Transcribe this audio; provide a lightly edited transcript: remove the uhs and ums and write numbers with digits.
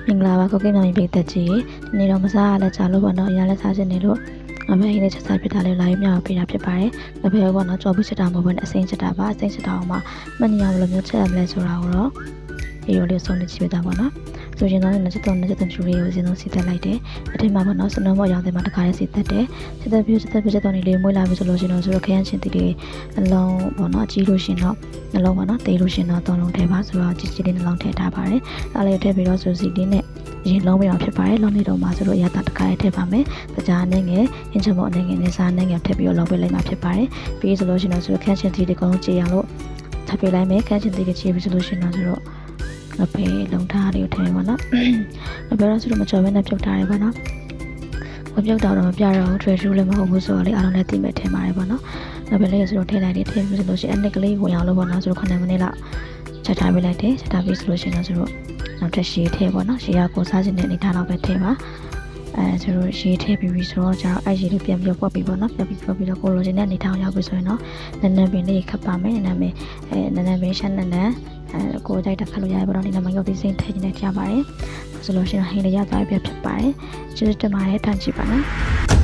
မင်္ဂလာပါကိုကိမောင်ပြည်သက်ကြီးဒီနေ့တော့မစားရလက်ချလို့ပေါ့နော်အရာလက်စားခြင်းနေလို့အမေဟင်းလေးချက်စားပြတာလေးလာပြီးမြောက်ပေးတာဖြစ်ပါတယ်။အဖေကပေါ့နော်ကြော်ပြီးချက်တာမဟုတ်ဘဲနဲ့အစိမ်းချက်တာပါအစိမ်းချက်တာအောင်မှမနေအောင်ဘယ်လိုမျိုးချက်ရမလဲဆိုတာကိုတော့ဒီလိုလေးဆုံးနေကြည့်ပြတာပေါ့နော်။ဆိုရင်တော့နှစ်ချက်သုံးဖြူလေးကိုအရင်ဆုံးစီသက်လိုက်တယ်။အထက်မှာပေါ့နော်စနုံးပေါ်ရောင်တဲ့မှာတစ်ခါလေးစီသက်တယ်။ချက်သုံးနေလေးမွေးလာပြီဆိုလို့ရှိရင်တော့ဆိုတော့ခရမ်းချင်းတီလေးအလုံးပေါ့နော်အကြီးလို့ရှင်တော့နှလုံးပေါ့နော်တေးလို့ရှင်တော့သုံးလုံးထည့်ပါဆိုတော့ကြီးလေးနှလုံးထည့်ထားပါတယ်။အားလေးထည့်ပြီးတော့ဆိုစီလေးနဲ့ရင်လုံးပေးအောင်ဖြစ်ပါတယ်လုံးနေတော့မှဆိုတော့အရသာတစ်ခါလေးထည့်ပါမယ်။တကြားအနေငယ်အင်းချမောအနေငယ်နဲ့စားအနေငယ်ထည့်ပြီးတော့လုံးပေးလိုက်မှာဖြစ်ပါတယ်။ပြီးဆိုလို့ရှိရင်တော့ဆိုတော့ခရမ်းချင်းတီလေးကောင်းကြည့်အောင်လို့ထပ်ပေးလိုက်မယ်ခရမ်းချင်းတီလေးချေပြီးဆိုလို့ရှိရင်တော့ဆိုတော့အဖေလုံထားလေးကိုထည့်ပါနော်။အဖေတော့ဆိုတော့မကြော်ဘဲနဲ့ပြုတ်ထားရပါနော်။မပြုတ်တော့မပြတော့ဘူးထွေထူးလည်းမဟုတ်ဘူးဆိုတော့လေအားလုံးလည်းသိမဲ့ထည့်ပါတယ်ပေါ့နော်။အဖေလေးဆိုတော့ထည့်လိုက်တယ်ထည့်ပြီးဆိုလို့ရှိရင်အနစ်ကလေးဝင်အောင်လို့ပေါ့နော်ဆိုတော့9မိနစ်လောက်ချက်ထားပေးလိုက်တယ်ချက်ထားပြီးဆိုလို့ရှိရင်တော့ဆိုတော့နောက်ထပ်ရှည်ထည့်ပေါ့နော်ရှည်ရကိုစားခြင်းနဲ့အနေထားတော့ပဲထည့်ပါဆိုတော့ရှည်ထည့်ပြီးပြီဆိုတော့ကျတော့အဲ့ရှည်လေးပြန်ပြီးပွက်ပြီးပေါ့နော်ပြန်ပြီးပွက်ပြီးတော့ကိုလိုချင်တဲ့အနေထားရောက်ပြီဆိုရင်တော့နန်းနန်းပင်လေးခတ်ပါမယ်နန်းနန်းပင်နန်းနန်းပင်ရှမ်းနန်းနန်းကိုကြိုက်တာခတ်လို့ရတယ်ပေါ့နော်ဒီနံပါတ်ရုပ်သေးစိမ့်ထည့်ခြင်းနဲ့ကြားပါတယ်ဆိုလို့ရှိရင်ဟင်းလေးရသွားပြီဖြစ်ပါတယ်ကျေးဇူးတင်ပါတယ်ထပ်ကြည့်ပါနော်